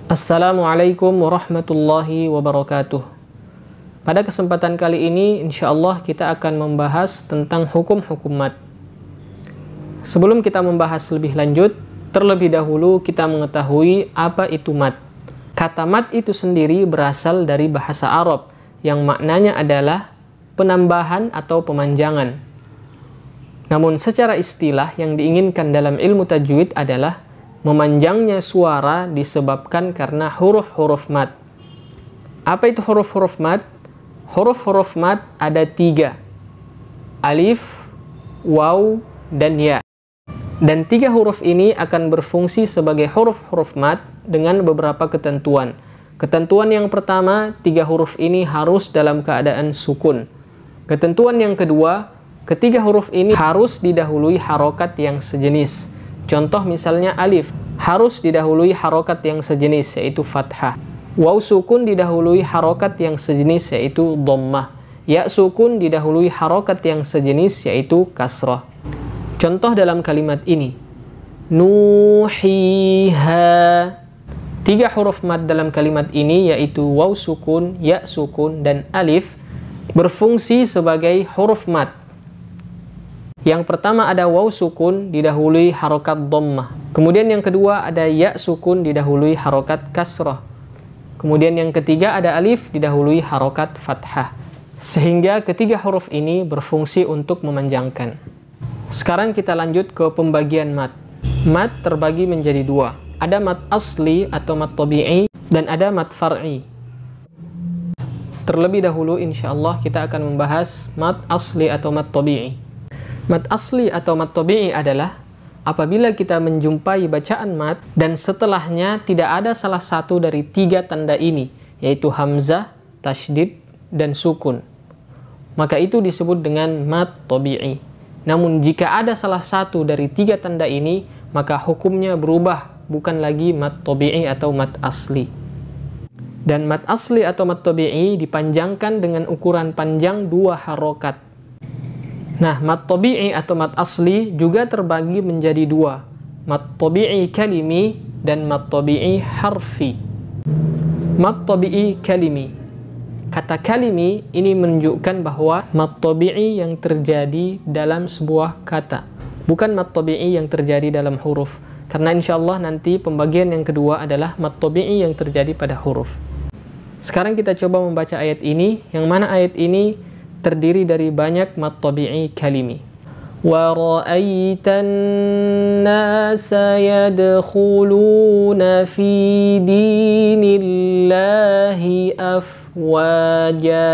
Assalamualaikum warahmatullahi wabarakatuh. Pada kesempatan kali ini, insya Allah kita akan membahas tentang hukum-hukum mad. Sebelum kita membahas lebih lanjut, terlebih dahulu kita mengetahui apa itu mad. Kata mad itu sendiri berasal dari bahasa Arab, yang maknanya adalah penambahan atau pemanjangan. Namun secara istilah yang diinginkan dalam ilmu tajwid adalah memanjangnya suara disebabkan karena huruf-huruf mad. Apa itu huruf-huruf mad? Huruf-huruf mad ada 3. Alif, waw, dan ya. Dan 3 huruf ini akan berfungsi sebagai huruf-huruf mad dengan beberapa ketentuan. Ketentuan yang pertama, 3 huruf ini harus dalam keadaan sukun. Ketentuan yang kedua, ketiga huruf ini harus didahului harokat yang sejenis. Contoh misalnya alif, harus didahului harokat yang sejenis, yaitu fathah. Waw sukun didahului harokat yang sejenis, yaitu dhammah. Ya sukun didahului harokat yang sejenis, yaitu kasrah. Contoh dalam kalimat ini, nuhiha. 3 huruf mad dalam kalimat ini, yaitu waw sukun, ya sukun, dan alif, berfungsi sebagai huruf mad. Yang pertama ada waw sukun didahului harokat dhammah. Kemudian yang kedua ada ya sukun didahului harokat kasrah. Kemudian yang ketiga ada alif didahului harokat fathah. Sehingga ketiga huruf ini berfungsi untuk memanjangkan. Sekarang kita lanjut ke pembagian mad. Mad terbagi menjadi 2. Ada mad asli atau mad tabi'i dan ada mad far'i. Terlebih dahulu insyaallah kita akan membahas mad asli atau mad tabi'i. Mad asli atau mad tabi'i adalah apabila kita menjumpai bacaan mad dan setelahnya tidak ada salah satu dari 3 tanda ini, yaitu hamzah, tasydid, dan sukun. Maka itu disebut dengan mad tabi'i. Namun jika ada salah satu dari 3 tanda ini, maka hukumnya berubah, bukan lagi mad tabi'i atau mad asli. Dan mad asli atau mad tabi'i dipanjangkan dengan ukuran panjang 2 harokat. Nah, mad tabi'i atau mad asli juga terbagi menjadi 2. Mad tabi'i kalimi dan mad tabi'i harfi. Mad tabi'i kalimi. Kata kalimi ini menunjukkan bahwa mad tabi'i yang terjadi dalam sebuah kata. Bukan mad tabi'i yang terjadi dalam huruf. Karena insyaallah nanti pembagian yang kedua adalah mad tabi'i yang terjadi pada huruf. Sekarang kita coba membaca ayat ini, yang mana ayat ini terdiri dari banyak mad tabi'i kalimi. Wa ra'aitan nasa yadkhuluna fi dinillahi afwaja.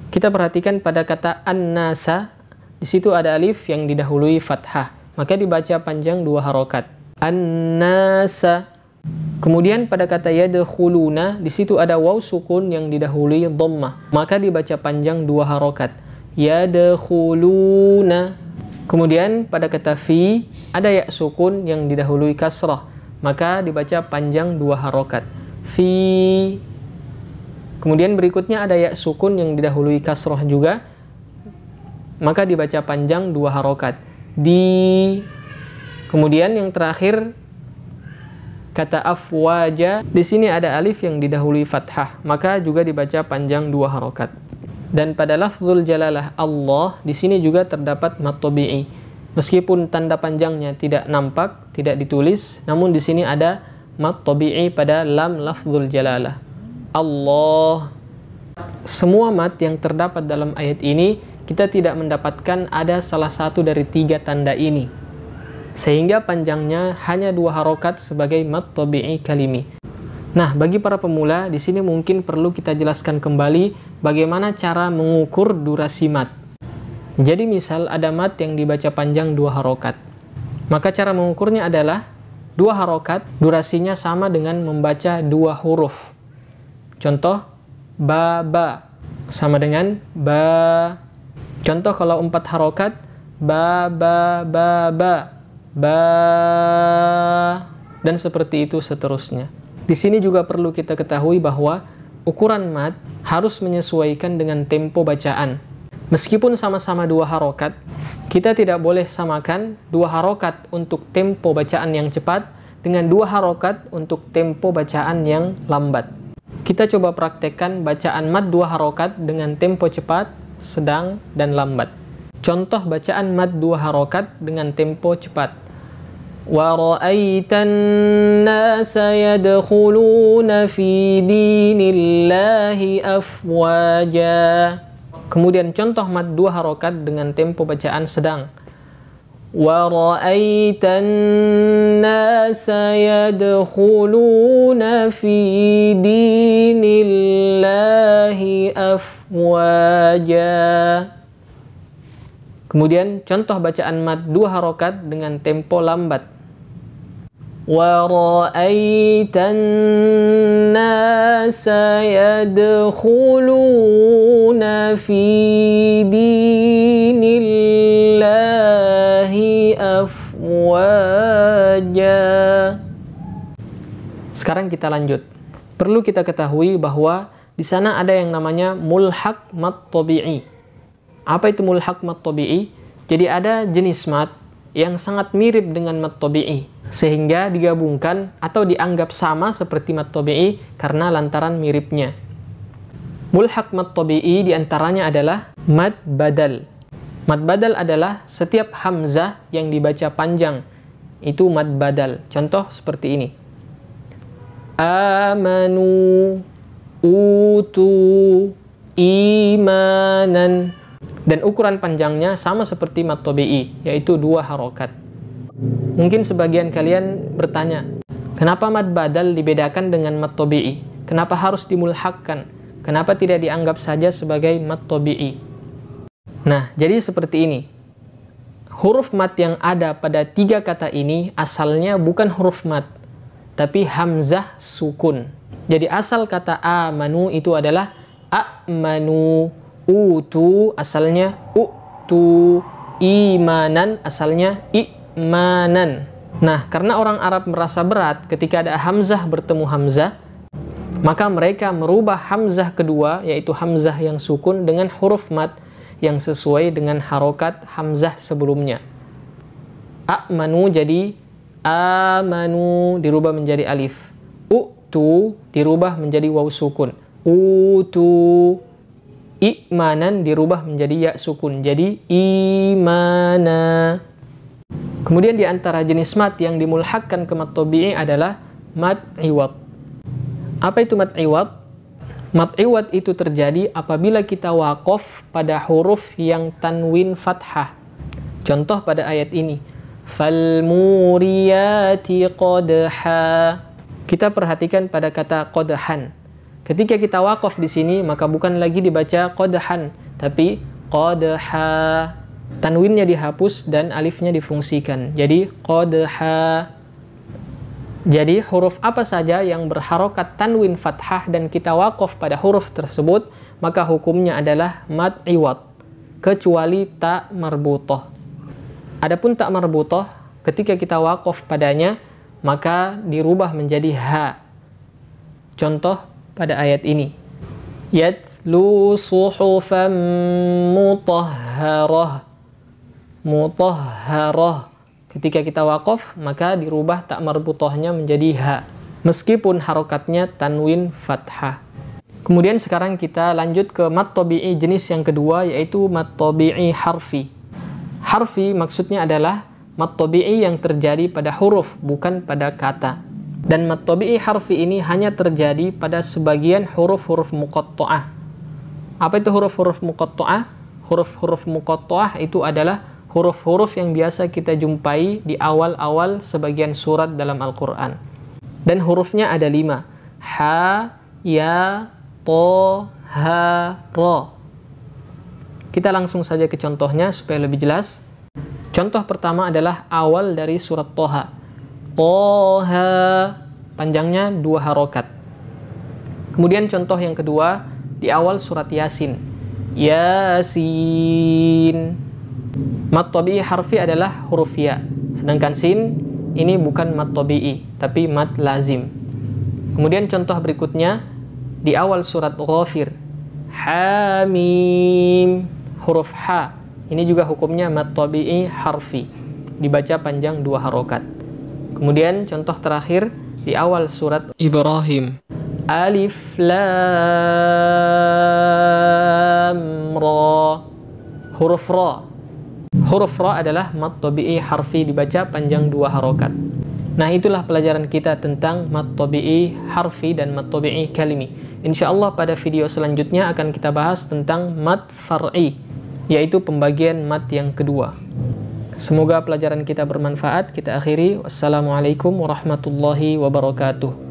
Kita perhatikan pada kata an-nasa, di situ ada alif yang didahului fathah, maka dibaca panjang 2 harokat. An-nasa. Kemudian pada kata yadkhuluna, di situ ada waw sukun yang didahului dhammah, maka dibaca panjang 2 harokat. Yadkhuluna. Kemudian pada kata fi, ada ya sukun yang didahului kasrah, maka dibaca panjang 2 harokat. Fi. Kemudian berikutnya ada ya sukun yang didahului kasrah juga, maka dibaca panjang 2 harokat. Di. Kemudian yang terakhir kata afwaja, di sini ada alif yang didahului fathah, maka juga dibaca panjang 2 harokat. Dan pada lafzul jalalah Allah, di sini juga terdapat mad tabi'i. Meskipun tanda panjangnya tidak nampak, tidak ditulis, namun di sini ada mad tabi'i pada lam lafzul jalalah. Allah. Semua mad yang terdapat dalam ayat ini, kita tidak mendapatkan ada salah satu dari 3 tanda ini. Sehingga panjangnya hanya 2 harokat sebagai mad tabi'i kalimi. Nah, bagi para pemula, di sini mungkin perlu kita jelaskan kembali bagaimana cara mengukur durasi mad. Jadi misal ada mad yang dibaca panjang 2 harokat. Maka cara mengukurnya adalah 2 harokat, durasinya sama dengan membaca 2 huruf. Contoh, ba, sama dengan ba. Contoh kalau 4 harokat, ba, dan seperti itu seterusnya. Di sini juga perlu kita ketahui bahwa ukuran mad harus menyesuaikan dengan tempo bacaan. Meskipun sama-sama 2 harokat, kita tidak boleh samakan 2 harokat untuk tempo bacaan yang cepat dengan 2 harokat untuk tempo bacaan yang lambat. Kita coba praktekkan bacaan mad 2 harokat dengan tempo cepat, sedang, dan lambat. Contoh bacaan mad 2 harokat dengan tempo cepat. Wa ra'aitan nasa yadkhuluna fi dinillahi afwaja. Kemudian contoh mad 2 harokat dengan tempo bacaan sedang. Wa ra'aitan nasa yadkhuluna fi dinillahi afwaja. Kemudian contoh bacaan mad 2 harokat dengan tempo lambat. Wa ra'aitan nasa yadkhuluna fi dinillahi afwaja. Sekarang kita lanjut. Perlu kita ketahui bahwa di sana ada yang namanya mulhaq mad tabi'i. Apa itu mulhaq mad tabi'i? Jadi ada jenis mad yang sangat mirip dengan mad tabi'i, sehingga digabungkan atau dianggap sama seperti mad tabi'i karena lantaran miripnya. Mulhaq mad tabi'i diantaranya adalah mad badal. Mad badal adalah setiap hamzah yang dibaca panjang, itu mad badal. Contoh seperti ini. Amanu, utu, imanan. Dan ukuran panjangnya sama seperti mad tabi'i, yaitu 2 harokat. Mungkin sebagian kalian bertanya, kenapa mad badal dibedakan dengan mad tabi'i? Kenapa harus dimulhakkan? Kenapa tidak dianggap saja sebagai mad tabi'i? Nah, jadi seperti ini. Huruf mad yang ada pada 3 kata ini asalnya bukan huruf mad, tapi hamzah sukun. Jadi asal kata amanu itu adalah a'manu. Utu asalnya utu, imanan asalnya imanan. Nah, karena orang Arab merasa berat ketika ada hamzah bertemu hamzah, maka mereka merubah hamzah kedua, yaitu hamzah yang sukun, dengan huruf mad yang sesuai dengan harokat hamzah sebelumnya. A'manu jadi amanu dirubah menjadi alif. Utu dirubah menjadi waw sukun. Utu. Imanan dirubah menjadi ya sukun, jadi imana. Kemudian di antara jenis mad yang dimulhakkan ke mad tabi'i adalah mad iwad. Apa itu mad iwad? Mad iwad itu terjadi apabila kita waqaf pada huruf yang tanwin fathah. Contoh pada ayat ini. Falmuriyati qadha. Kita perhatikan pada kata qadhan. Ketika kita waqaf di sini, maka bukan lagi dibaca qadhan, tapi qadha. Tanwinnya dihapus dan alifnya difungsikan. Jadi qadha. Jadi huruf apa saja yang berharokat tanwin fathah dan kita waqaf pada huruf tersebut, maka hukumnya adalah mad iwad, kecuali ta marbutah. Adapun ta marbutah, ketika kita waqaf padanya, maka dirubah menjadi ha. Contoh pada ayat ini. Yatlu suhufan mutahharah. Mutahharah. Ketika kita waqaf, maka dirubah tak marbutahnya menjadi ha. Meskipun harokatnya tanwin fathah. Kemudian sekarang kita lanjut ke mad tabi'i jenis yang kedua, yaitu mad tabi'i harfi. Harfi maksudnya adalah mad tabi'i yang terjadi pada huruf, bukan pada kata. Dan mad tabi'i harfi ini hanya terjadi pada sebagian huruf-huruf muqatta'ah. Apa itu huruf-huruf muqatta'ah? Huruf-huruf muqatta'ah itu adalah huruf-huruf yang biasa kita jumpai di awal-awal sebagian surat dalam Al-Quran. Dan hurufnya ada 5. Ha, ya, to, ha, ro. Kita langsung saja ke contohnya supaya lebih jelas. Contoh pertama adalah awal dari surat Toha. Toha, panjangnya 2 harokat. Kemudian contoh yang kedua di awal surat Yasin. Yasin. Mad tabi'i harfi adalah huruf ya. Sedangkan sin ini bukan mad tabi'i, tapi mad lazim. Kemudian contoh berikutnya di awal surat Ghafir. Hamim. Huruf ha. Ini juga hukumnya mad tabi'i harfi. Dibaca panjang 2 harokat. Kemudian contoh terakhir di awal surat Ibrahim. Alif lam ra. Huruf ra. Huruf ra adalah mad tabi'i harfi, dibaca panjang 2 harokat. Nah, itulah pelajaran kita tentang mad tabi'i harfi dan mad tabi'i kalimi. Insyaallah pada video selanjutnya akan kita bahas tentang mad far'i, yaitu pembagian mad yang kedua. Semoga pelajaran kita bermanfaat. Kita akhiri. Wassalamualaikum warahmatullahi wabarakatuh.